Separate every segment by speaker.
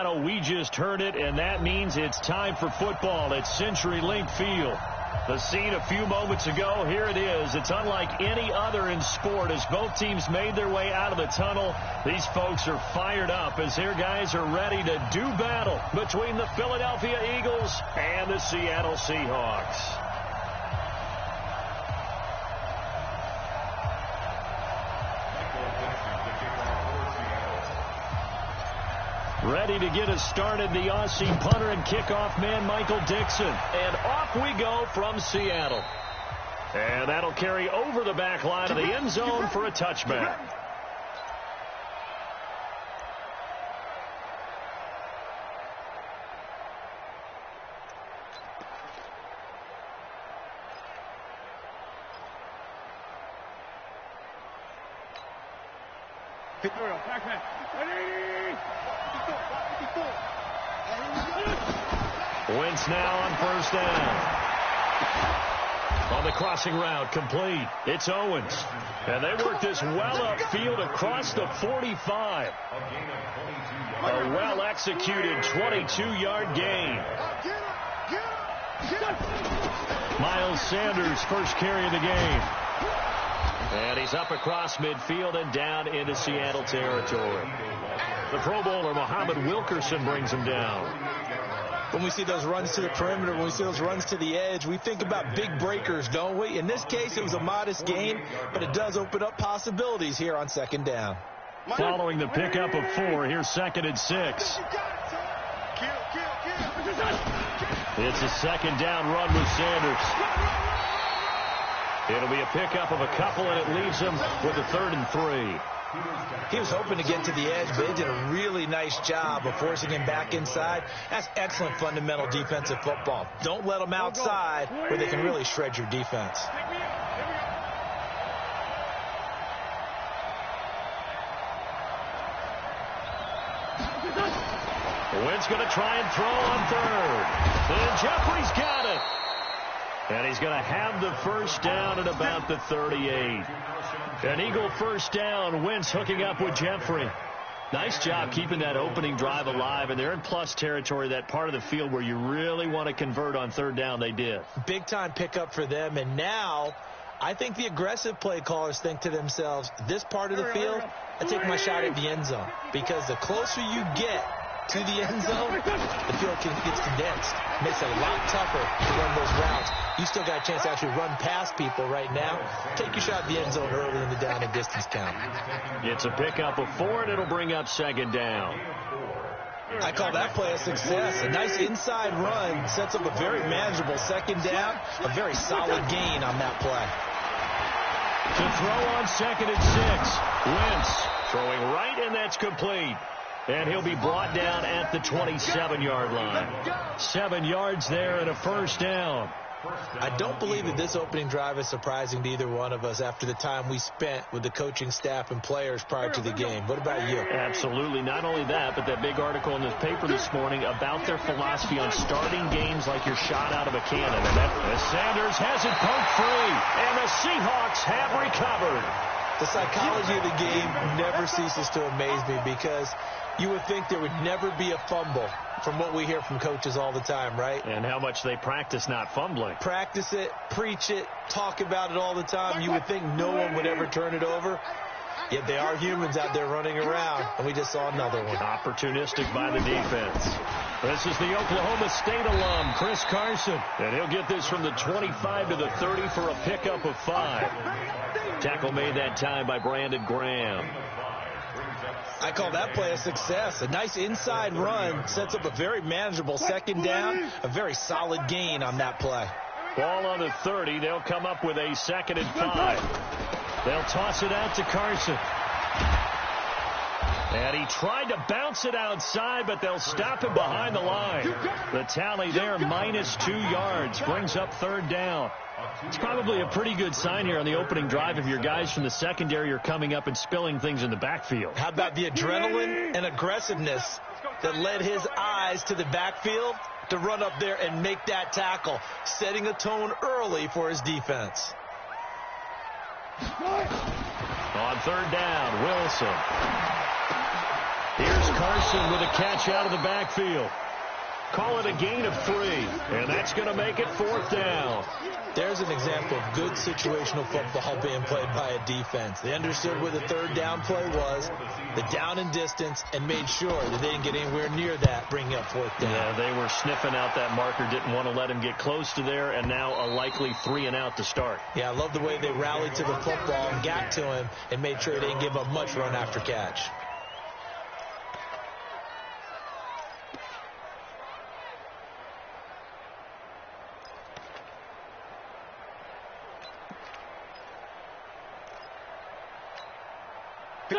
Speaker 1: Seattle. We just heard it, and that means it's time for football at CenturyLink Field. The scene a few moments ago, here it is. It's unlike any other in sport as both teams made their way out of the tunnel. These folks are fired up as their guys are ready to do battle between the Philadelphia Eagles and the Seattle Seahawks. Ready to get us started, the Aussie punter and kickoff man, Michael Dixon. And off we go from Seattle. And that'll carry over the back line of the end zone for a touchback. Wentz now on first down. On the crossing route, complete. It's Owens. And they work this well upfield across the 45. A well-executed 22-yard gain. Miles Sanders, first carry of the game. And he's up across midfield and down into Seattle territory. The Pro Bowler, Muhammad Wilkerson, brings him down.
Speaker 2: When we see those runs to the perimeter, when we see those runs to the edge, we think about big breakers, don't we? In this case, it was a modest gain, but it does open up possibilities here on second down.
Speaker 1: Following the pickup of 4, here's 2nd and 6. It's a second down run with Sanders. It'll be a pickup of a couple, and it leaves him with a 3rd and 3.
Speaker 2: He was hoping to get to the edge, but they did a really nice job of forcing him back inside. That's excellent fundamental defensive football. Don't let them outside where they can really shred your defense.
Speaker 1: Wentz going to try and throw on 3rd. And Jeffrey's got it. And he's going to have the first down at about the 38. An Eagle first down. Wentz hooking up with Jeffrey. Nice job keeping that opening drive alive. And they're in plus territory, that part of the field where you really want to convert on 3rd down. They did. Big-time pickup for them. And now I think the aggressive play callers think to themselves, this part of the field, I take my shot at the end zone. Because the closer you get to the end zone, the field gets condensed. Makes it a lot tougher to run those routes. You still got a chance to actually run past people right now. Take your shot at the end zone early in the down and distance count. It's a pickup of 4, and it'll bring up 2nd down. I call that play a success. A nice inside run sets up a very manageable 2nd down. A very solid gain on that play. To throw on 2nd and 6. Wentz throwing right, and that's complete. And he'll be brought down at the 27-yard line. 7 yards there and a first down. I don't believe that this opening drive is surprising to either one of us after the time we spent with the coaching staff and players prior to the game. What about you? Absolutely. Not only that, but that big article in the paper this morning about their philosophy on starting games like you're shot out of a cannon. And Sanders has it poked free, and the Seahawks have recovered. The psychology of the game never ceases to amaze me because you would think there would never be a fumble from what we hear from coaches all the time, right? And how much they practice not fumbling. Practice it, preach it, talk about it all the time. You would think no one would ever turn it over. Yet they are humans out there running around, and we just saw another one. Opportunistic by the defense. This is the Oklahoma State alum, Chris Carson. And he'll get this from the 25 to the 30 for a pickup of 5. Tackle made that time by Brandon Graham. I call that play a success. A nice inside run sets up a very manageable 2nd down. A very solid gain on that play. Ball on the 30. They'll come up with a 2nd and 5. They'll toss it out to Carson. And he tried to bounce it outside, but they'll stop him behind the line. The tally there, minus 2 yards, brings up 3rd down. It's probably a pretty good sign here on the opening drive if your guys from the secondary are coming up and spilling things in the backfield. How about the adrenaline and aggressiveness that led his eyes to the backfield to run up there and make that tackle, setting a tone early for his defense. On 3rd down, Wilson. Here's Carson with a catch out of the backfield. Call it a gain of 3, and that's going to make it 4th down.
Speaker 2: There's an example of good situational football being played by a defense. They understood where the 3rd down play was, the down and distance, and made sure that they didn't get anywhere near that, bringing up 4th down.
Speaker 1: Yeah, they were sniffing out that marker, didn't want to let him get close to there, and now a likely 3 and out to start.
Speaker 2: Yeah, I love the way they rallied to the football and got to him and made sure they didn't give up much run after catch.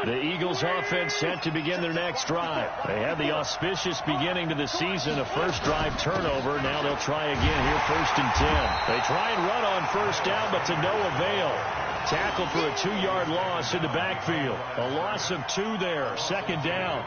Speaker 1: The Eagles offense set to begin their next drive. They had the auspicious beginning to the season, a first drive turnover. Now they'll try again here, 1st and 10. They try and run on 1st down, but to no avail. Tackle for a 2-yard loss in the backfield. A loss of 2 there, 2nd down.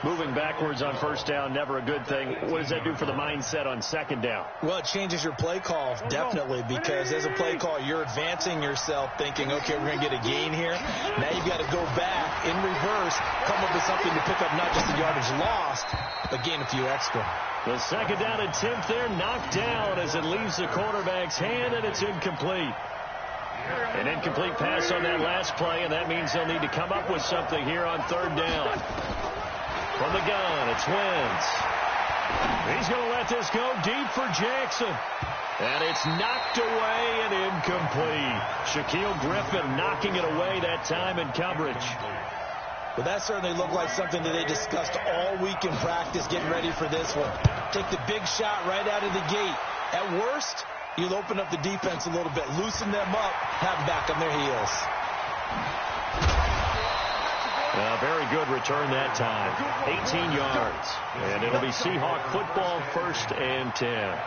Speaker 1: Moving backwards on 1st down, never a good thing. What does that do for the mindset on 2nd down?
Speaker 2: Well, it changes your play call, definitely, because as a play call, you're advancing yourself thinking, okay, we're going to get a gain here. Now you've got to go back in reverse, come up with something to pick up not just the yardage lost, but gain a few extra.
Speaker 1: The 2nd down attempt there knocked down as it leaves the quarterback's hand, and it's incomplete. An incomplete pass on that last play, and that means they'll need to come up with something here on 3rd down. From the gun, it's Wentz. He's going to let this go deep for Jackson. And it's knocked away and incomplete. Shaquille Griffin knocking it away that time in coverage.
Speaker 2: Well, that certainly looked like something that they discussed all week in practice, getting ready for this one. Take the big shot right out of the gate. At worst, you'll open up the defense a little bit, loosen them up, have them back on their heels.
Speaker 1: Very good return that time. 18 yards. And it'll be Seahawk football, 1st and 10.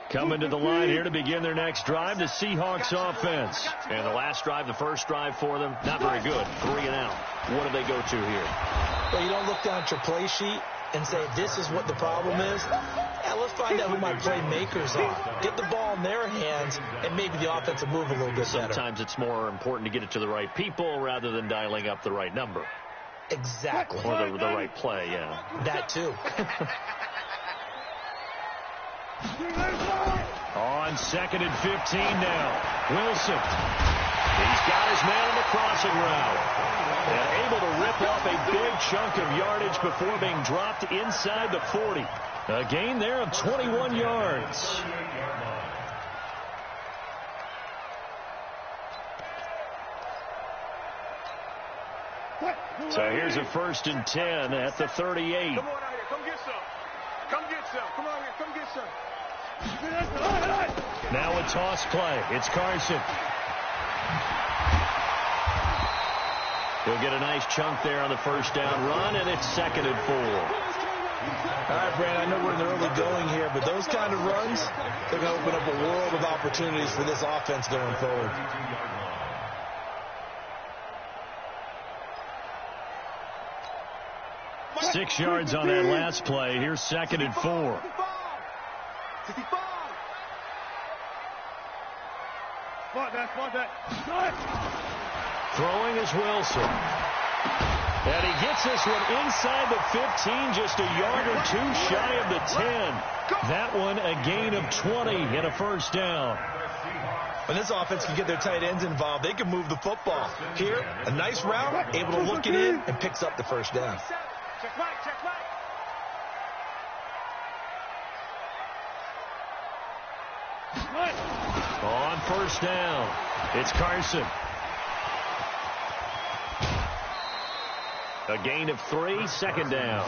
Speaker 1: Coming to the line here to begin their next drive, the Seahawks offense. And the last drive, the first drive for them, not very good. 3 and out. What do they go to here?
Speaker 2: Well, you don't look down at your play sheet and say, this is what the problem is. Yeah, let's find out who my playmakers are. Get the ball in their hands, and maybe the offense will move a little bit better.
Speaker 1: Sometimes it's more important to get it to the right people rather than dialing up the right number.
Speaker 2: Exactly.
Speaker 1: Or the right play, yeah.
Speaker 2: That too.
Speaker 1: On 2nd and 15 now. Wilson. He's got his man on the crossing route. And able to rip off a big chunk of yardage before being dropped inside the 40. A gain there of 21 yards. So here's a 1st and 10 at the 38.
Speaker 3: Come on out here. Come get some. Come get some. Come on here. Come get some.
Speaker 1: Now a toss play. It's Carson. He'll get a nice chunk there on the 1st down run, and it's 2nd and 4.
Speaker 2: All right, Brandon, I know we're in the early going here, but those kind of runs, they're going to open up a world of opportunities for this offense going forward.
Speaker 1: Six yards on that last play. Here's 2nd and 4. Throwing is Wilson. And he gets this one inside the 15, just a yard or 2 shy of the 10. That one a gain of 20 and a 1st down.
Speaker 2: When this offense can get their tight ends involved, they can move the football. Here, a nice route, able to look it in, and picks up the 1st down.
Speaker 3: Check right, check right.
Speaker 1: On 1st down, it's Carson. A gain of 3, 2nd down.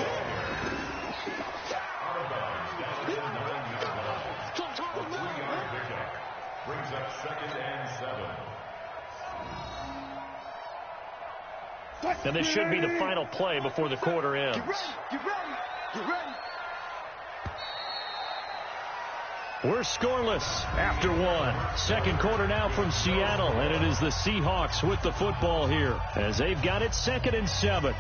Speaker 4: Brings up 2nd and 7.
Speaker 1: And this should be the final play before the quarter ends.
Speaker 3: Get ready, get ready.
Speaker 1: We're scoreless after 1. 2nd quarter now from Seattle, and it is the Seahawks with the football here as they've got it 2nd and 7.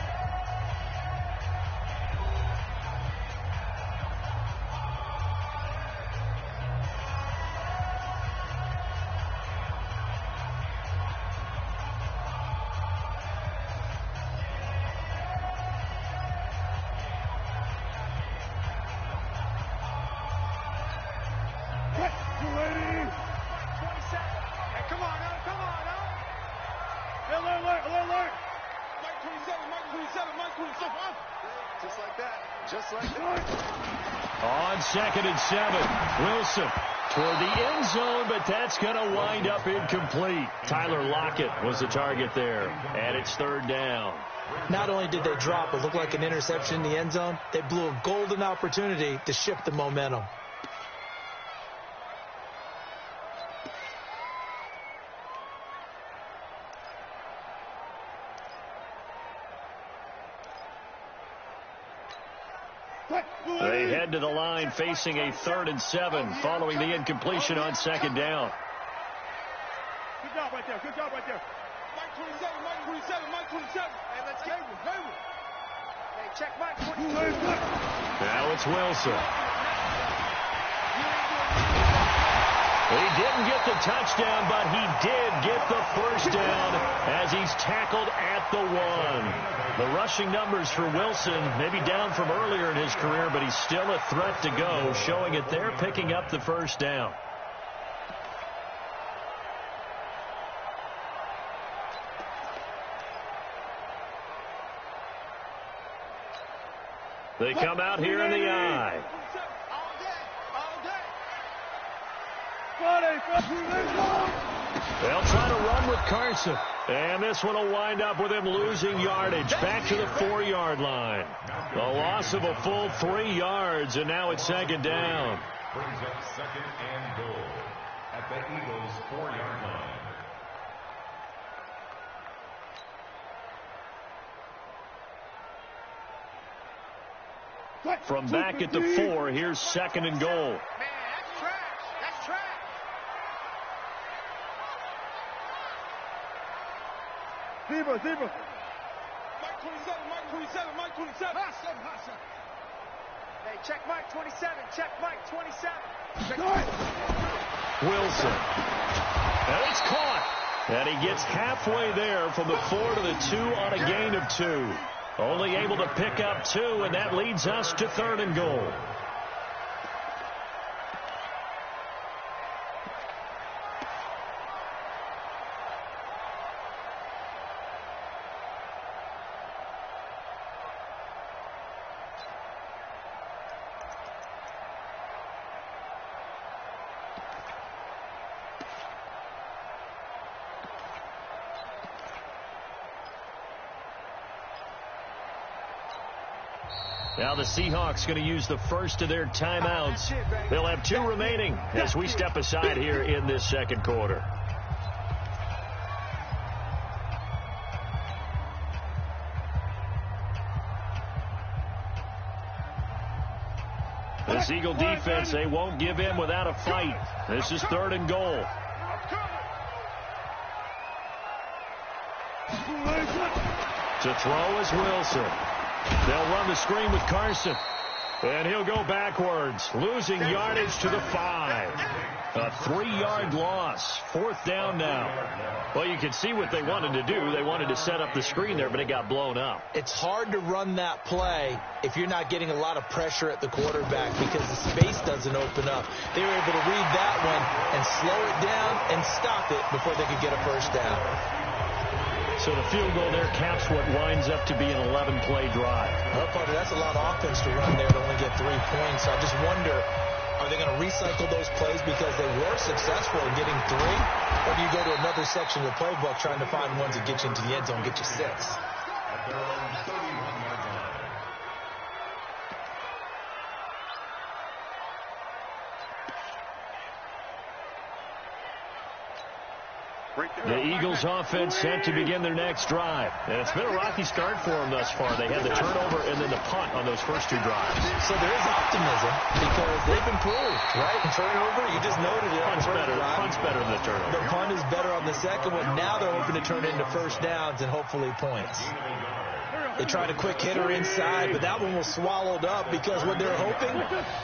Speaker 3: Just like that.
Speaker 1: On 2nd and 7, Wilson toward the end zone, but that's going to wind up incomplete. Tyler Lockett was the target there, and it's 3rd down.
Speaker 2: Not only did they drop what looked like an interception in the end zone, they blew a golden opportunity to shift the momentum.
Speaker 1: They head to the line facing a 3rd and 7 following the incompletion on 2nd down.
Speaker 3: Good job right there. Good job right there. Mike 27, Mike 27, Mike 27. Hey, let's get him. Hey, check Mike 27.
Speaker 1: Now it's Wilson. He didn't get the touchdown, but he did get the 1st down as he's tackled at the 1. The rushing numbers for Wilson may be down from earlier in his career, but he's still a threat to go, showing it there, picking up the 1st down. They come out here in the eye. They'll try to run with Carson. And this one will wind up with him losing yardage back to the 4-yard line. The loss of a full 3 yards, and now it's 2nd down.
Speaker 4: Brings up 2nd and goal at the Eagles' 4-yard line.
Speaker 1: From back at the 4, here's 2nd and goal.
Speaker 3: Man, that's trash. That's trash. Zebra. Mike 27, Mike 27, Mike 27. Hey, check Mike 27, check Mike 27.
Speaker 1: Wilson. And it's caught. And he gets halfway there from the 4 to the 2 on a gain of 2. Only able to pick up 2, and that leads us to 3rd and goal. Now the Seahawks going to use the first of their timeouts. They'll have 2 remaining as we step aside here in this 2nd quarter. This Eagle defense, they won't give in without a fight. This is 3rd and goal. To throw is Wilson. They'll run the screen with Carson. And he'll go backwards, losing yardage to the 5. A 3-yard loss. 4th down now. Well, you can see what they wanted to do. They wanted to set up the screen there, but it got blown up.
Speaker 2: It's hard to run that play if you're not getting a lot of pressure at the quarterback because the space doesn't open up. They were able to read that one and slow it down and stop it before they could get a 1st down.
Speaker 1: So the field goal there caps what winds up to be an 11-play drive.
Speaker 2: Well, Carter, that's a lot of offense to run there to only get 3 points. I just wonder, are they going to recycle those plays because they were successful in getting 3? Or do you go to another section of the playbook trying to find ones that get you into the end zone and get you 6?
Speaker 4: At their own 31-yard line.
Speaker 1: The Eagles offense set to begin their next drive. And it's been a rocky start for them thus far. They had the turnover and then the punt on those first 2 drives.
Speaker 2: So there is optimism because they've improved, right? Turnover, you just noted it.
Speaker 1: Punt's better than the turnover.
Speaker 2: The punt is better on the second one. Now they're hoping to turn it into 1st downs and hopefully points. They tried a quick hitter inside, but that one was swallowed up because what they're hoping,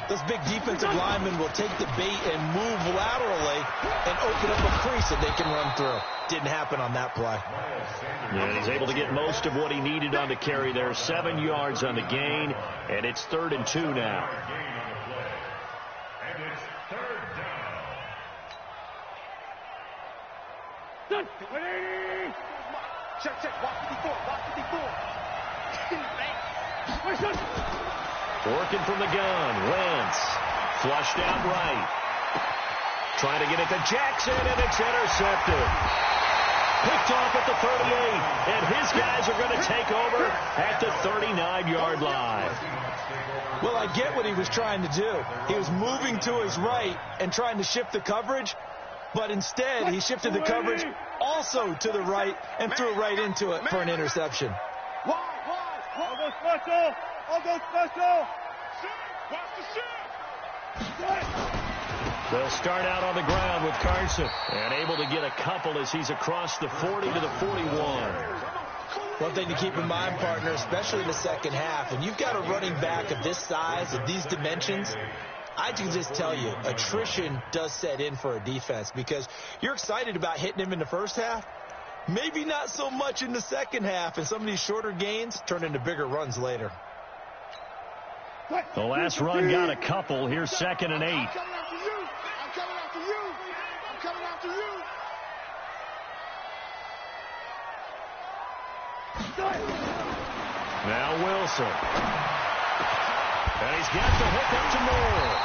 Speaker 2: those big defensive linemen will take the bait and move laterally and open up a crease that they can run through. Didn't happen on that play.
Speaker 1: And he's able to get most of what he needed on the carry there. 7 yards on the gain, and it's 3rd and 2 now.
Speaker 4: And it's 3rd down.
Speaker 3: Check, walk 54, walk 54.
Speaker 1: Working from the gun. Wentz. Flushed out right. Trying to get it to Jackson, and it's intercepted. Picked off at the 38, and his guys are going to take over at the 39-yard line.
Speaker 2: Well, I get what he was trying to do. He was moving to his right and trying to shift the coverage, but instead he shifted the coverage also to the right and threw right into it for an interception.
Speaker 3: I'll go special. I'll go special. Watch the shift.
Speaker 1: They'll start out on the ground with Carson, and able to get a couple as he's across the 40 to the 41.
Speaker 2: One thing to keep in mind, partner, especially in the second half, when you've got a running back of this size, of these dimensions, I can just tell you, attrition does set in for a defense because you're excited about hitting him in the first half. Maybe not so much in the second half, and some of these shorter gains turn into bigger runs later.
Speaker 1: The last run got a couple. Here's 2nd and 8.
Speaker 3: I'm coming after you. I'm coming after you. I'm coming after you.
Speaker 1: Now Wilson. And he's got the hook up to Moore.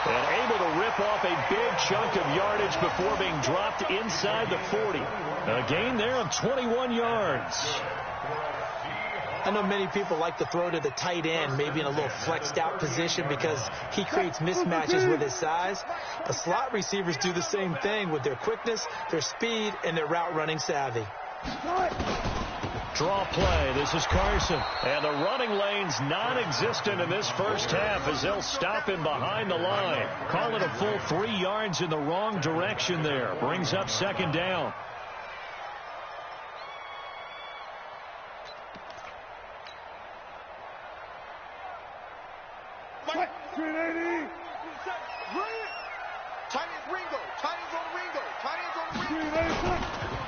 Speaker 1: And able to rip off a big chunk of yardage before being dropped inside the 40. A gain there of 21 yards.
Speaker 2: I know many people like to throw to the tight end, maybe in a little flexed out position because he creates mismatches with his size. The slot receivers do the same thing with their quickness, their speed, and their route running savvy.
Speaker 1: Draw play. This is Carson. And the running lane's non-existent in this first half as they'll stop him behind the line. Call it a full 3 yards in the wrong direction there. Brings up 2nd down.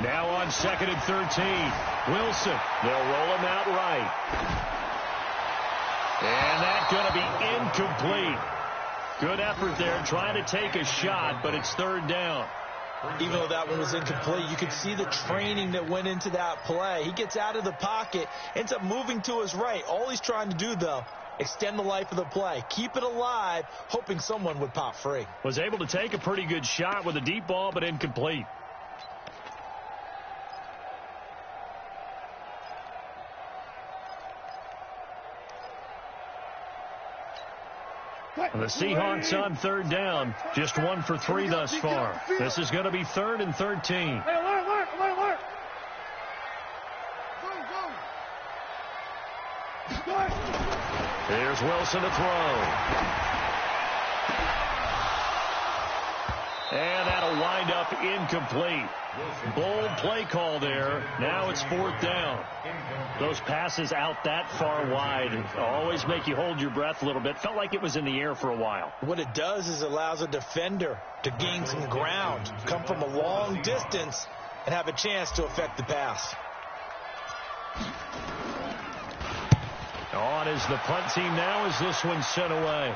Speaker 1: Now on 2nd and 13. Wilson. They'll roll him out right. And that's going to be incomplete. Good effort there trying to take a shot, but it's 3rd down.
Speaker 2: Even though that one was incomplete, you could see the training that went into that play. He gets out of the pocket, ends up moving to his right. All he's trying to do, though, extend the life of the play. Keep it alive, hoping someone would pop free.
Speaker 1: Was able to take a pretty good shot with a deep ball, but incomplete. The Seahawks on 3rd down. Just 1 for 3 thus far. This is going to be 3rd and 13.
Speaker 3: Hey, alert. Go.
Speaker 1: Here's Wilson to throw. And that'll wind up incomplete. Bold play call there. Now it's 4th down. Those passes out that far wide always make you hold your breath a little bit. Felt like it was in the air for a while.
Speaker 2: What it does is allows a defender to gain some ground, come from a long distance, and have a chance to affect the pass.
Speaker 1: On is the punt team now as this one's sent away.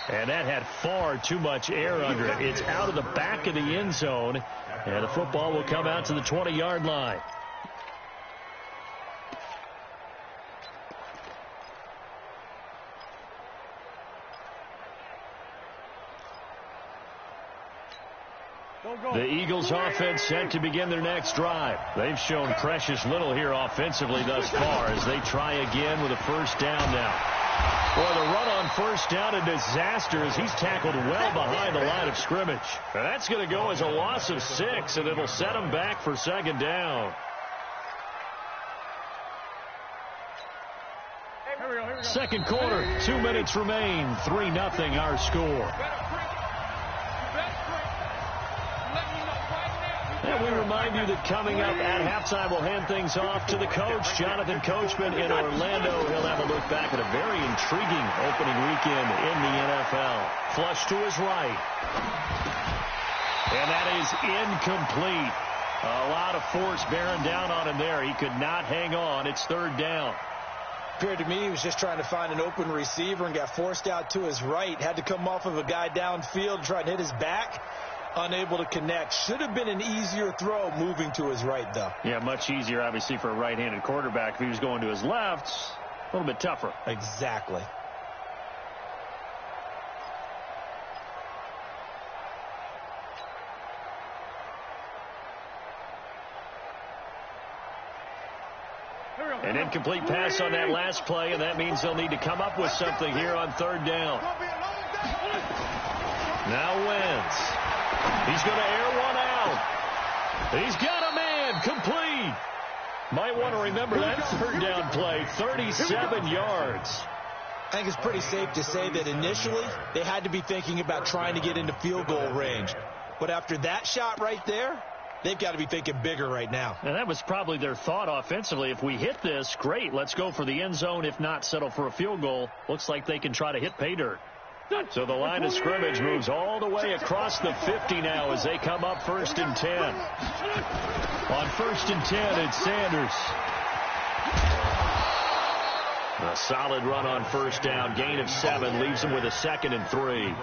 Speaker 1: And that had far too much air under it. It's out of the back of the end zone. And the football will come out to the 20-yard line. The Eagles offense set to begin their next drive. They've shown precious little here offensively thus far as they try again with a 1st down now. Boy, the run on 1st down, a disaster as he's tackled well behind the line of scrimmage. And that's going to go as a loss of 6, and it'll set him back for 2nd down. Second quarter, 2 minutes remain. 3-0 our score. And we remind you that coming up at halftime, we'll hand things off to the coach, Jonathan Coachman in Orlando. He'll have a look back at a very intriguing opening weekend in the NFL. Flush to his right. And that is incomplete. A lot of force bearing down on him there. He could not hang on. It's 3rd down.
Speaker 2: Appeared to me he was just trying to find an open receiver and got forced out to his right. Had to come off of a guy downfield, try to hit his back. Unable to connect. Should have been an easier throw moving to his right, though.
Speaker 1: Yeah, much easier, obviously, for a right-handed quarterback. If he was going to his left, a little bit tougher.
Speaker 2: Exactly.
Speaker 1: An incomplete pass on that last play, and that means they'll need to come up with something here on third down. Now Wentz. He's going to air one out. He's got a man. Complete. Might want to remember that third down play. 37 yards.
Speaker 2: I think it's pretty safe to say that initially they had to be thinking about trying to get into field goal range. But after that shot right there, they've got to be thinking bigger right now.
Speaker 1: And that was probably their thought offensively. If we hit this, great. Let's go for the end zone. If not, settle for a field goal. Looks like they can try to hit pay dirt. So the line of scrimmage moves all the way across the 50 now as they come up 1st and 10. On 1st and 10, it's Sanders. A solid run on 1st down. Gain of 7 leaves them with a 2nd and 3.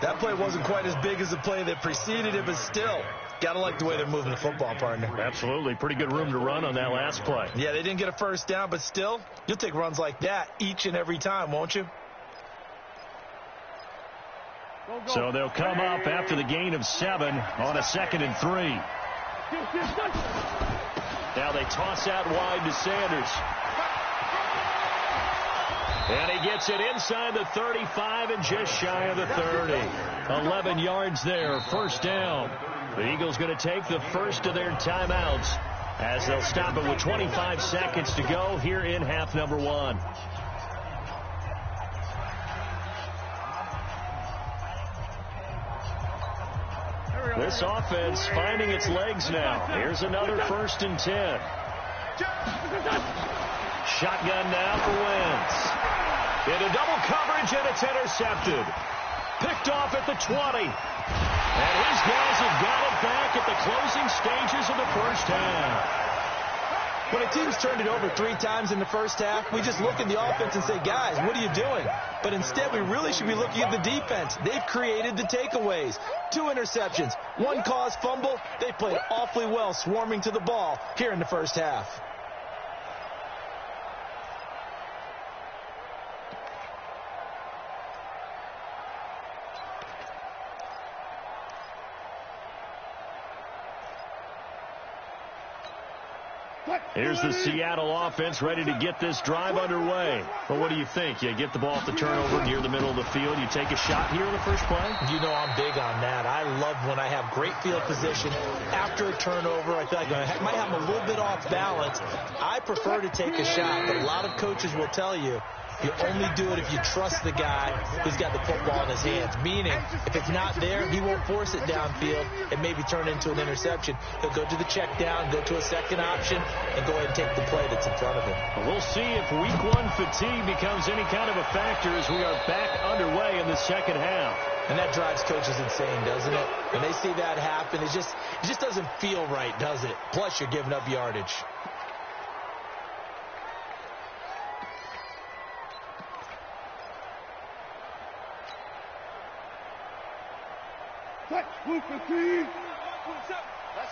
Speaker 2: That play wasn't quite as big as the play that preceded it, but still, got to like the way they're moving the football, partner.
Speaker 1: Absolutely. Pretty good room to run on that last play.
Speaker 2: Yeah, they didn't get a 1st down, but still, you'll take runs like that each and every time, won't you?
Speaker 1: So they'll come up after the gain of 7 on a 2nd and 3. Now they toss out wide to Sanders. And he gets it inside the 35 and just shy of the 30. 11 yards there, 1st down. The Eagles going to take the first of their timeouts as they'll stop it with 25 seconds to go here in half number 1. This offense finding its legs now. Here's another 1st and 10. Shotgun now for Wentz. Into double coverage, and it's intercepted. Picked off at the 20. And his guys have got it back at the closing stages of the 1st half.
Speaker 2: When a team's turned it over 3 times in the 1st half, we just look at the offense and say, guys, what are you doing? But instead, we really should be looking at the defense. They've created the takeaways. 2 interceptions, 1 caused fumble. They played awfully well swarming to the ball here in the 1st half.
Speaker 1: Here's the Seattle offense ready to get this drive underway. But what do you think? You get the ball off the turnover near the middle of the field. You take a shot here in the first play?
Speaker 2: You know I'm big on that. I love when I have great field position after a turnover. I feel like I might have them a little bit off balance. I prefer to take a shot, but a lot of coaches will tell you you only do it if you trust the guy who's got the football in his hands. Meaning, if it's not there, he won't force it downfield and maybe turn into an interception. He'll go to the check down, go to a second option, and go ahead and take the play that's in front of him.
Speaker 1: We'll see if week 1 fatigue becomes any kind of a factor as we are back underway in the 2nd half.
Speaker 2: And that drives coaches insane, doesn't it? When they see that happen, it just doesn't feel right, does it? Plus, you're giving up yardage.
Speaker 3: Let's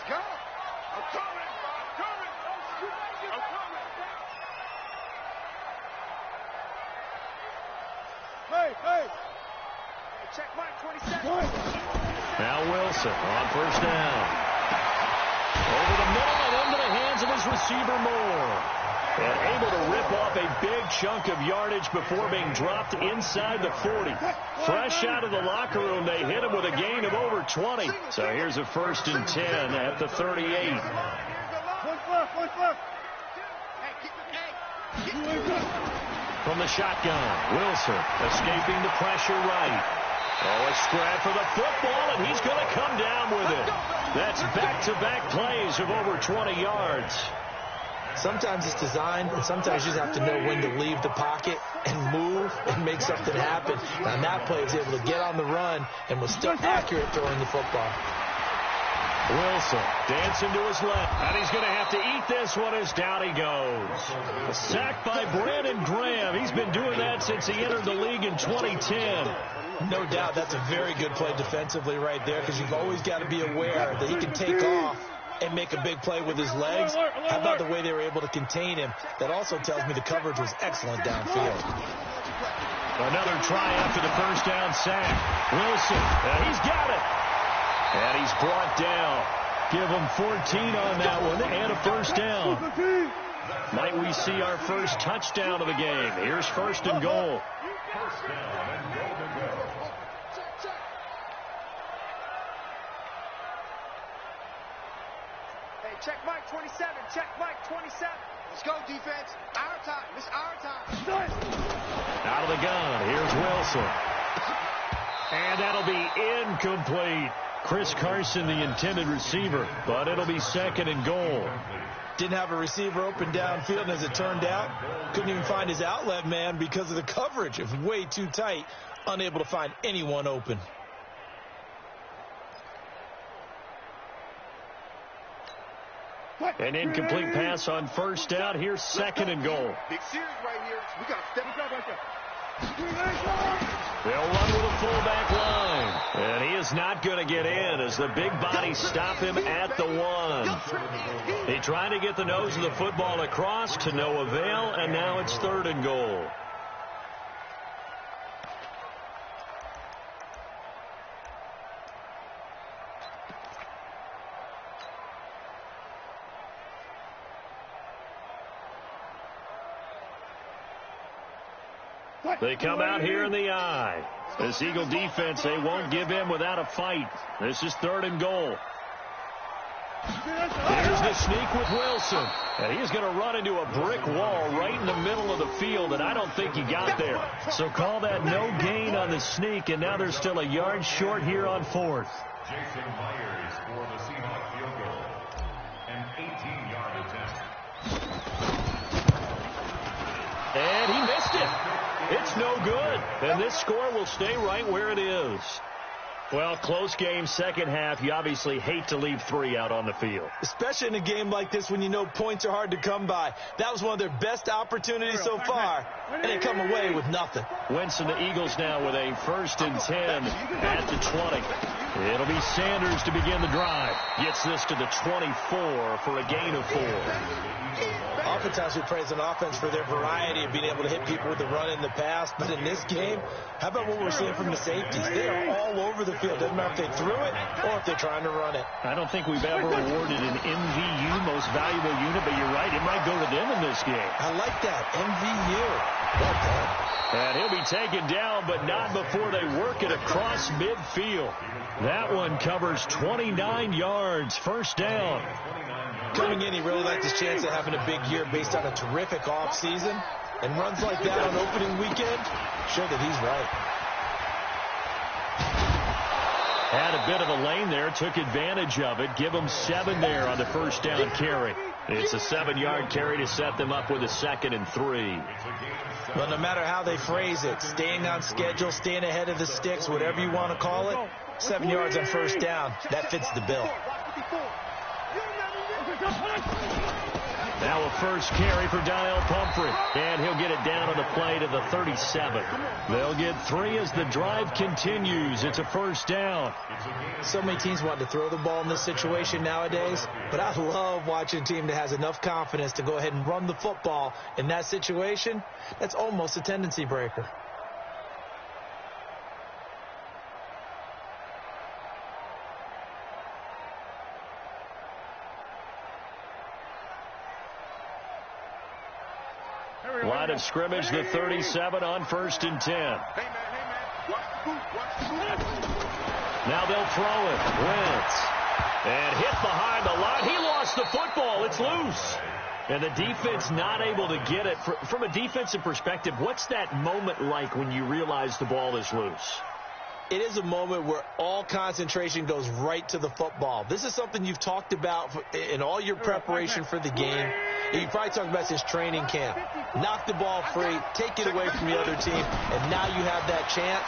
Speaker 3: go. I'm coming. I'm coming. I'm coming. Hey. Check Mike 27.
Speaker 1: Now Wilson on 1st down. Over the middle and into the hands of his receiver Moore. And able to rip off a big chunk of yardage before being dropped inside the 40. Fresh out of the locker room, they hit him with a gain of over 20. So here's a 1st and 10 at the 38. From the shotgun, Wilson escaping the pressure right. Oh, a scrap for the football, and he's going to come down with it. That's back-to-back plays of over 20 yards.
Speaker 2: Sometimes it's designed, and sometimes you just have to know when to leave the pocket and move and make something happen. On that play, he was able to get on the run and was still accurate throwing the football.
Speaker 1: Wilson dancing to his left, and he's going to have to eat this one as down he goes. A sack by Brandon Graham. He's been doing that since he entered the league in 2010.
Speaker 2: No doubt that's a very good play defensively right there, because you've always got to be aware that he can take off and make a big play with his legs. How about the way they were able to contain him? That also tells me the coverage was excellent downfield.
Speaker 1: Another try after the first down sack. Wilson, he's got it. And he's brought down. Give him 14 on that one and a first down. Might we see our first touchdown of the game? Here's first and goal.
Speaker 4: First down and goal.
Speaker 3: Hey, check Mike 27. Check Mike 27. Let's go, defense. Our time. It's our time.
Speaker 1: Out of the gun. Here's Wilson. And that'll be incomplete. Chris Carson, the intended receiver, but it'll be second and goal.
Speaker 2: Didn't have a receiver open downfield, and as it turned out, couldn't even find his outlet man because of the coverage. It was way too tight, unable to find anyone open.
Speaker 1: An incomplete pass on first down. Here's second and goal.
Speaker 3: Big series right here. We got to step it up right there.
Speaker 1: They'll run with a fullback line. And he is not going to get in as the big bodies stop him at the 1. He tried to get the nose of the football across to no avail, and now it's third and goal. They come out here in the eye. This Eagle defense, they won't give in without a fight. This is third and goal. Here's the sneak with Wilson. And he's going to run into a brick wall right in the middle of the field, and I don't think he got there. So call that no gain on the sneak, and now they're still a yard short here on fourth.
Speaker 4: Jason Myers for the Seahawks field goal. An 18-yard attempt.
Speaker 1: And he missed it. It's no good. And this score will stay right where it is. Well, close game, second half. You obviously hate to leave 3 out on the field.
Speaker 2: Especially in a game like this when you know points are hard to come by. That was one of their best opportunities so far, and they come away with nothing.
Speaker 1: Wentz and the Eagles now with a first and 10 at the 20. It'll be Sanders to begin the drive. Gets this to the 24 for a gain of 4.
Speaker 2: Oftentimes we praise an offense for their variety of being able to hit people with the run in the pass. But in this game, how about what we're seeing from the safeties? They are all over the field. Doesn't matter if they threw it or if they're trying to run it.
Speaker 1: I don't think we've ever awarded an MVU, most valuable unit, but you're right. It might go to them in this game.
Speaker 2: I like that. MVU. Well done.
Speaker 1: And he'll be taken down, but not before they work it across midfield. That one covers 29 yards. First down.
Speaker 2: Coming in, he really liked his chance of having a big year based on a terrific offseason. And runs like that on opening weekend show that he's right.
Speaker 1: Had a bit of a lane there, took advantage of it. Give him 7 there on the first down carry. It's a 7-yard carry to set them up with a second and 3.
Speaker 2: Well, no matter how they phrase it, staying on schedule, staying ahead of the sticks, whatever you want to call it, 7 yards on first down, that fits the bill.
Speaker 1: Now a first carry for Donnell Pumphrey, and he'll get it down on the play to the 37. They'll get 3 as the drive continues. It's a first down.
Speaker 2: So many teams want to throw the ball in this situation nowadays, but I love watching a team that has enough confidence to go ahead and run the football in that situation. That's almost a tendency breaker.
Speaker 1: Line of scrimmage, the 37 on first and 10.
Speaker 3: Hey, man. Watch the boot.
Speaker 1: Now they'll throw it. Wentz. And hit behind the line. He lost the football. It's loose. And the defense not able to get it. From a defensive perspective, what's that moment like when you realize the ball is loose?
Speaker 2: It is a moment where all concentration goes right to the football. This is something you've talked about in all your preparation for the game. You probably talked about this training camp. Knock the ball free, take it away from the other team, and now you have that chance.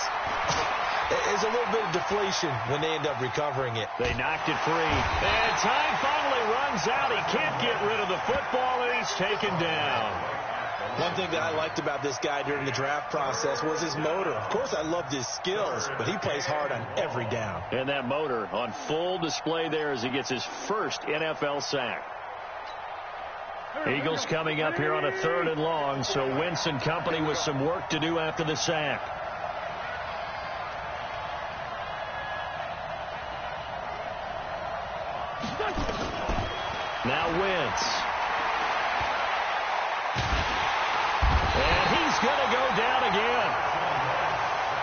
Speaker 2: There's a little bit of deflation when they end up recovering it.
Speaker 1: They knocked it free. And time finally runs out. He can't get rid of the football, and he's taken down.
Speaker 2: One thing that I liked about this guy during the draft process was his motor. Of course, I loved his skills, but he plays hard on every down.
Speaker 1: And that motor on full display there as he gets his first NFL sack. Eagles coming up here on a 3rd and long, so Wentz and company with some work to do after the sack. Now Wentz. And he's going to go down again.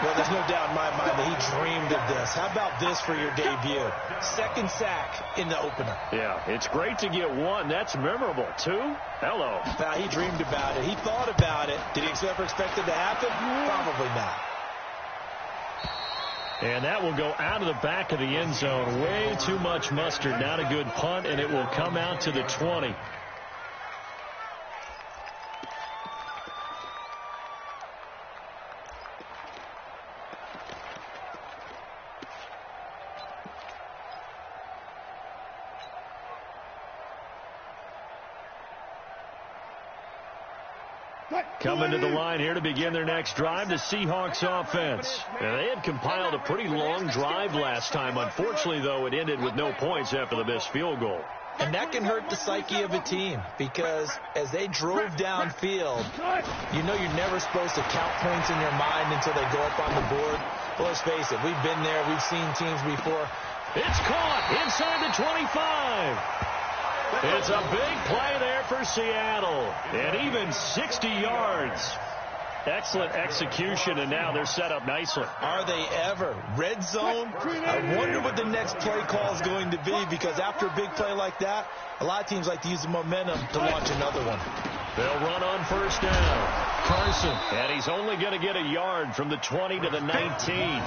Speaker 2: Well, there's no doubt in my mind that he dreamed of this. How about this for your debut? 2nd sack in the opener.
Speaker 1: Yeah, it's great to get 1. That's memorable. 2? Hello.
Speaker 2: Now, he dreamed about it. He thought about it. Did he ever expect it to happen? Probably not.
Speaker 1: And that will go out of the back of the end zone. Way too much mustard. Not a good punt, and it will come out to the 20. Coming to the line here to begin their next drive, the Seahawks offense. And they had compiled a pretty long drive last time. Unfortunately, though, it ended with no points after the missed field goal.
Speaker 2: And that can hurt the psyche of a team because as they drove downfield, you know you're never supposed to count points in your mind until they go up on the board. Well, let's face it, we've been there. We've seen teams before.
Speaker 1: It's caught inside the 25. It's a big play there for Seattle. And even 60 yards. Excellent execution, and now they're set up nicely.
Speaker 2: Are they ever? Red zone? I wonder what the next play call is going to be, because after a big play like that, a lot of teams like to use the momentum to launch another one.
Speaker 1: They'll run on 1st down. Carson. And he's only going to get a yard from the 20 to the 19.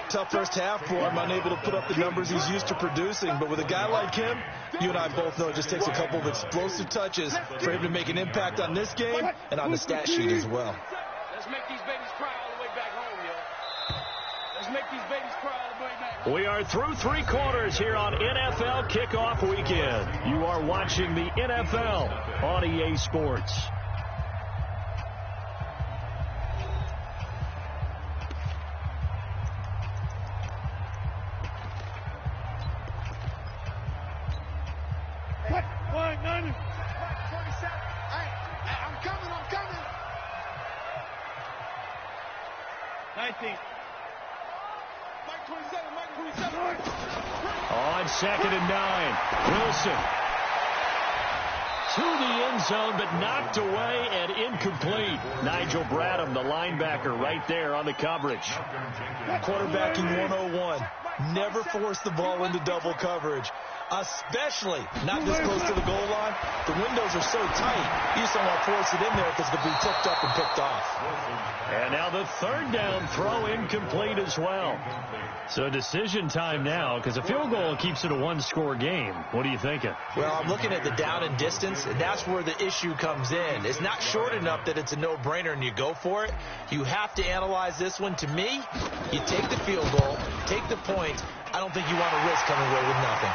Speaker 2: Tough first half for him, unable to put up the numbers he's used to producing. But with a guy like him, you and I both know it just takes a couple of explosive touches for him to make an impact on this game and on the stat sheet as well.
Speaker 3: Let's make these babies cry all the way back home, yo. Let's make these babies cry all the way back home.
Speaker 1: We are through 3 quarters here on NFL Kickoff Weekend. You are watching the NFL on EA Sports. On 2nd and 9, Wilson to the end zone, but knocked away and incomplete. Nigel Bradham, the linebacker, right there on the coverage.
Speaker 2: Quarterbacking 101. Never force the ball into double coverage, especially not this close to the goal line. The windows are so tight, you just don't want to force it in there because it'll be tipped up and picked off.
Speaker 1: And now the 3rd down throw incomplete as well. So decision time now, because a field goal keeps it a 1-score game. What are you thinking?
Speaker 2: Well, I'm looking at the down and distance, and that's where the issue comes in. It's not short enough that it's a no-brainer and you go for it. You have to analyze this one. To me, you take the field goal, take the point. I don't think you want to risk coming away with nothing.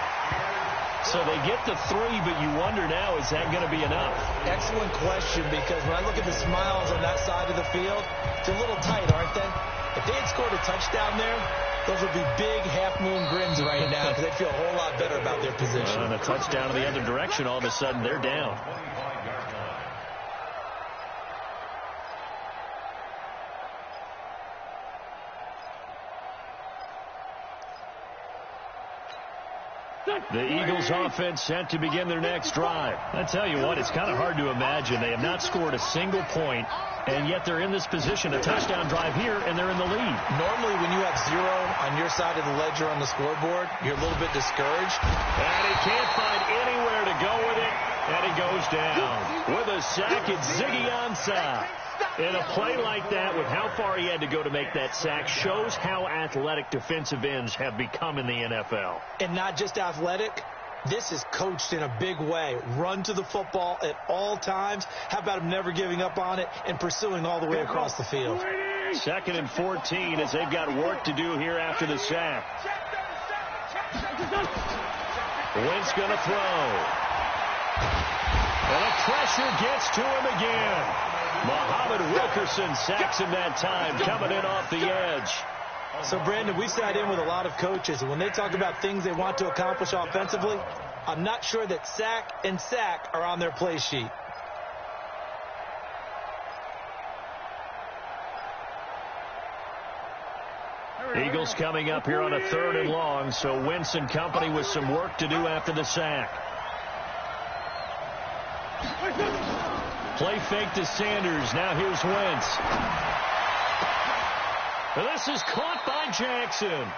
Speaker 1: So they get the 3, but you wonder now, is that going to be enough?
Speaker 2: Excellent question, because when I look at the smiles on that side of the field, it's a little tight, aren't they? If they had scored a touchdown there, those would be big half-moon grins right now because they'd feel a whole lot better about their position.
Speaker 1: And a touchdown in the other direction, all of a sudden they're down. The Eagles offense set to begin their next drive. I tell you what, it's kind of hard to imagine. They have not scored a single point, and yet they're in this position, a touchdown drive here, and they're in the lead.
Speaker 2: Normally, when you have 0 on your side of the ledger on the scoreboard, you're a little bit discouraged.
Speaker 1: And he can't find anywhere to go with it, and he goes down. With a sack, it's Ziggy Ansah. And a play like that, with how far he had to go to make that sack, shows how athletic defensive ends have become in the NFL.
Speaker 2: And not just athletic, this is coached in a big way. Run to the football at all times. How about him never giving up on it and pursuing all the way across the field?
Speaker 1: 2nd and 14 as they've got work to do here after the sack. Wentz going to throw. And the pressure gets to him again. Muhammad Wilkerson sacks him that time, coming in off the edge.
Speaker 2: So, Brandon, we sat in with a lot of coaches, and when they talk about things they want to accomplish offensively, I'm not sure that sack and sack are on their play sheet.
Speaker 1: Eagles coming up here on a 3rd and long, so Wentz and company with some work to do after the sack. Play fake to Sanders. Now here's Wentz. And this is caught by Jackson.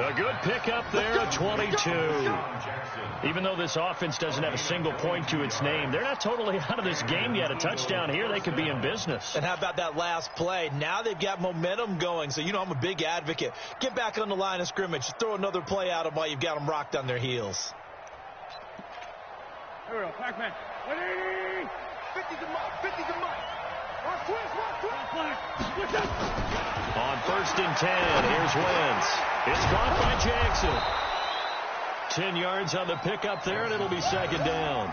Speaker 1: A good pickup there at 22. Even though this offense doesn't have a single point to its name, they're not totally out of this game yet. A touchdown here, they could be in business.
Speaker 2: And how about that last play? Now they've got momentum going. So, you know, I'm a big advocate. Get back on the line of scrimmage. Throw another play at them while you've got them rocked on their heels.
Speaker 3: Here we go, Pac-Man. 180. 50's a mark. 50's a mark. Watch twist.
Speaker 1: On 1st and 10, here's Wentz. It's caught by Jackson. 10 yards on the pickup there, and it'll be 2nd down.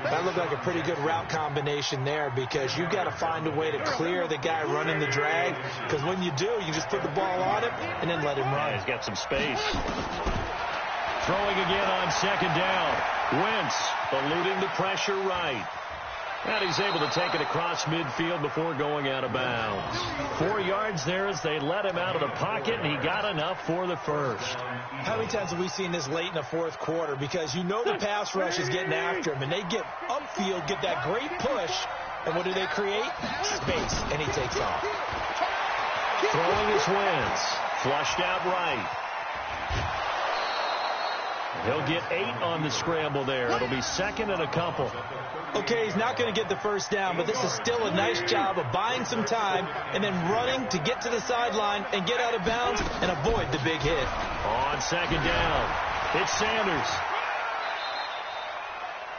Speaker 2: That looked like a pretty good route combination there because you've got to find a way to clear the guy running the drag, because when you do, you just put the ball on him and then let him run.
Speaker 1: Yeah, he's got some space. Throwing again on 2nd down. Wentz eluding the pressure right. And he's able to take it across midfield before going out of bounds. 4 yards there as they let him out of the pocket, and he got enough for the first.
Speaker 2: How many times have we seen this late in the 4th quarter? Because you know the pass rush is getting after him, and they get upfield, get that great push, and what do they create? Space, and he takes off.
Speaker 1: Throwing his Wentz. Flushed out right. He'll get 8 on the scramble there. It'll be 2nd and a couple.
Speaker 2: Okay, he's not going to get the first down, but this is still a nice job of buying some time and then running to get to the sideline and get out of bounds and avoid the big hit.
Speaker 1: On 2nd down, it's Sanders.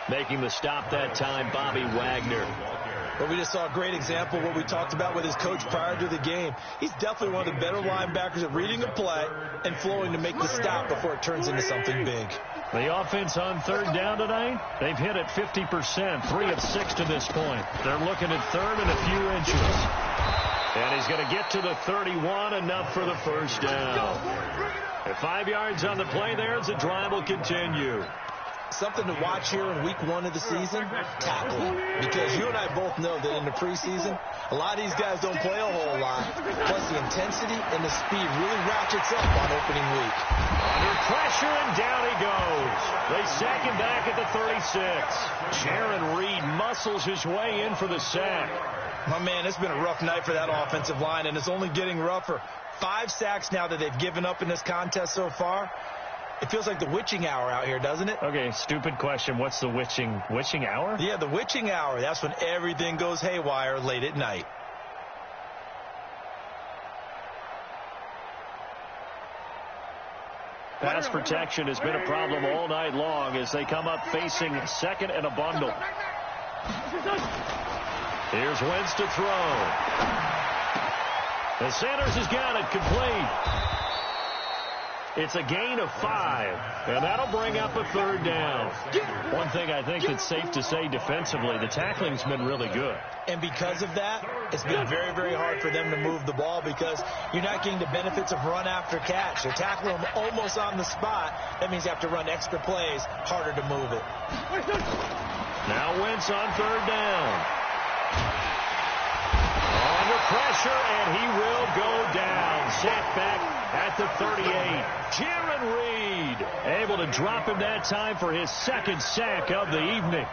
Speaker 1: Making the stop that time, Bobby Wagner.
Speaker 2: But we just saw a great example of what we talked about with his coach prior to the game. He's definitely one of the better linebackers at reading a play and flowing to make the stop before it turns into something big.
Speaker 1: The offense on 3rd down tonight, they've hit it 50%, 3 of 6 to this point. They're looking at 3rd and a few inches. And he's going to get to the 31, enough for the first down. At 5 yards on the play there as the drive will continue.
Speaker 2: Something to watch here in week 1 of the season, tackling. Because you and I both know that in the preseason, a lot of these guys don't play a whole lot. Plus the intensity and the speed really ratchets up on opening week.
Speaker 1: Under pressure, and down he goes. They sack him back at the 36. Jaron Reed muscles his way in for the sack.
Speaker 2: My man, it's been a rough night for that offensive line, and it's only getting rougher. 5 sacks now that they've given up in this contest so far. It feels like the witching hour out here, doesn't it?
Speaker 1: Okay, stupid question. What's the witching hour?
Speaker 2: Yeah, the witching hour. That's when everything goes haywire late at night.
Speaker 1: Pass protection has been a problem all night long as they come up facing 2nd and a bundle. Here's Wentz to throw. And Sanders has got it complete. It's a gain of 5, and that'll bring up a 3rd down. One thing I think that's safe to say defensively, the tackling's been really good.
Speaker 2: And because of that, it's been very, very hard for them to move the ball because you're not getting the benefits of run after catch. They're tackling them almost on the spot. That means you have to run extra plays, harder to move it.
Speaker 1: Now Wentz on 3rd down. Under pressure, and he will go down. Sacked back at the 38. Jaron Reed able to drop him that time for his 2nd sack of the evening.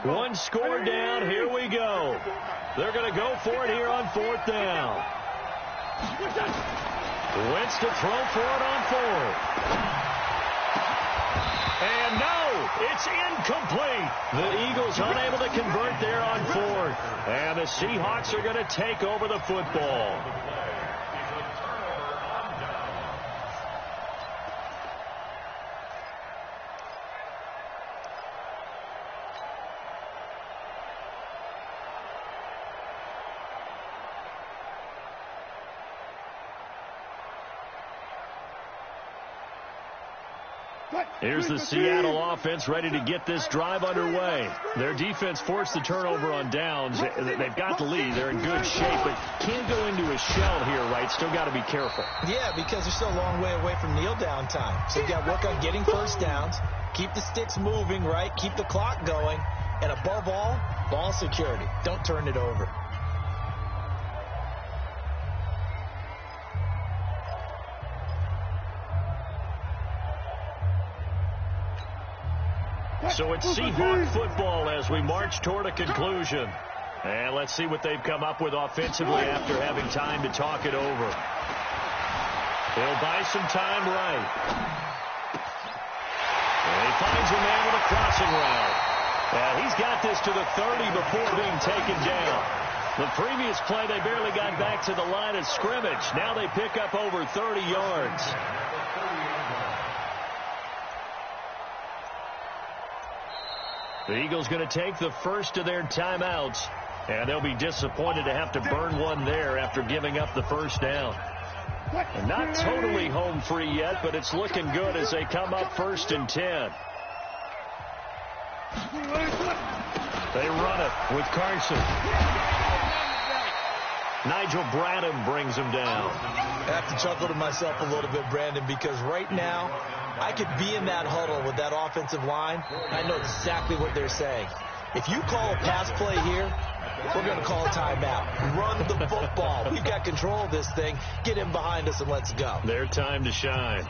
Speaker 1: One score down. Here we go. They're going to go for it here on 4th down. Wentz to throw for it on 4th. And no, it's incomplete. The Eagles unable to convert there on 4th. And the Seahawks are going to take over the football. Here's the Seattle offense ready to get this drive underway. Their defense forced the turnover on downs. They've got the lead. They're in good shape, but can't go into a shell here, right? Still got to be careful.
Speaker 2: Yeah, because they're still a long way away from kneel down time. So you got to work on getting first downs, keep the sticks moving, right? Keep the clock going, and above all, ball security. Don't turn it over.
Speaker 1: So it's Seahawk football as we march toward a conclusion. And let's see what they've come up with offensively after having time to talk it over. He'll buy some time right. And he finds a man with a crossing route. And he's got this to the 30 before being taken down. The previous play, they barely got back to the line of scrimmage. Now they pick up over 30 yards. The Eagles going to take the first of their timeouts, and they'll be disappointed to have to burn one there after giving up the first down. And not totally home free yet, but it's looking good as they come up 1st and 10. They run it with Carson. Nigel Bradham brings him down.
Speaker 2: I have to chuckle to myself a little bit, Brandon, because right now I could be in that huddle with that offensive line. I know exactly what they're saying. If you call a pass play here, we're going to call a timeout. Run the football. We've got control of this thing. Get him behind us and let's go.
Speaker 1: Their time to shine.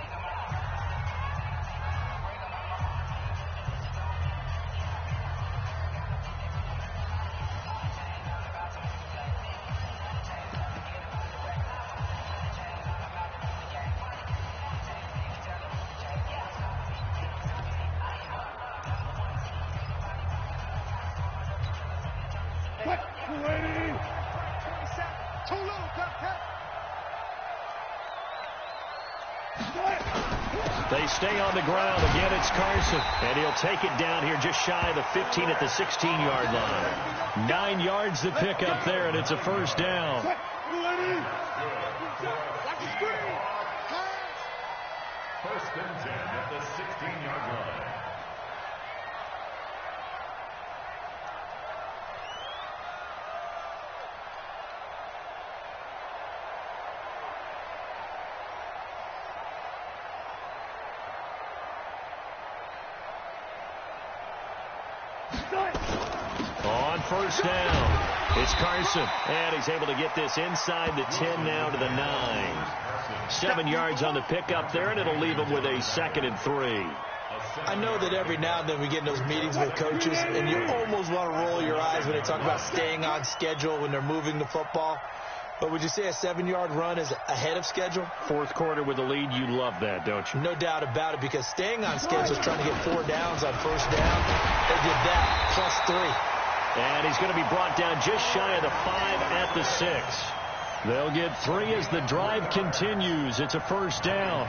Speaker 1: They stay on the ground. Again, it's Carson. And he'll take it down here just shy of the 15 at the 16-yard line. 9 yards to pick up there, and it's a first down.
Speaker 4: First and 10 at the 16-yard line.
Speaker 1: On first down, it's Carson. And he's able to get this inside the 10 now to the 9. 7 yards on the pickup there, and it'll leave him with a 2nd and 3.
Speaker 2: I know that every now and then we get in those meetings with coaches, and you almost want to roll your eyes when they talk about staying on schedule when they're moving the football. But would you say a 7-yard run is ahead of schedule?
Speaker 1: Fourth quarter with the lead, you love that, don't you?
Speaker 2: No doubt about it, because staying on schedule is trying to get 4 downs on first down. They did that, plus 3.
Speaker 1: And he's going to be brought down just shy of the 5 at the 6. They'll get 3 as the drive continues. It's a first down.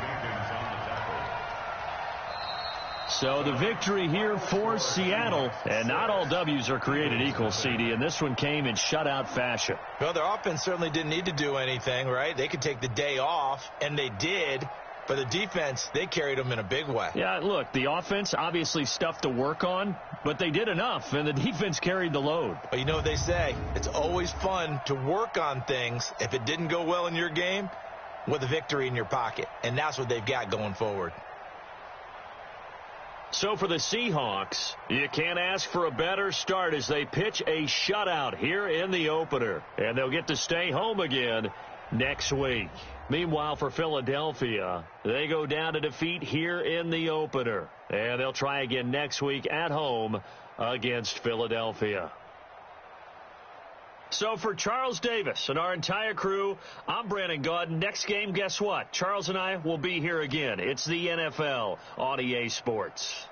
Speaker 1: So the victory here for Seattle. And not all W's are created equal, CD, and this one came in shutout fashion.
Speaker 2: Well, their offense certainly didn't need to do anything, right? They could take the day off, and they did. But the defense, they carried them in a big way.
Speaker 1: Yeah, look, the offense, obviously stuff to work on, but they did enough, and the defense carried the load.
Speaker 2: Well, you know what they say. It's always fun to work on things if it didn't go well in your game with a victory in your pocket. And that's what they've got going forward.
Speaker 1: So for the Seahawks, you can't ask for a better start as they pitch a shutout here in the opener. And they'll get to stay home again next week. Meanwhile, for Philadelphia, they go down to defeat here in the opener. And they'll try again next week at home against Philadelphia. So for Charles Davis and our entire crew, I'm Brandon Gaudin. Next game, guess what? Charles and I will be here again. It's the NFL on EA Sports.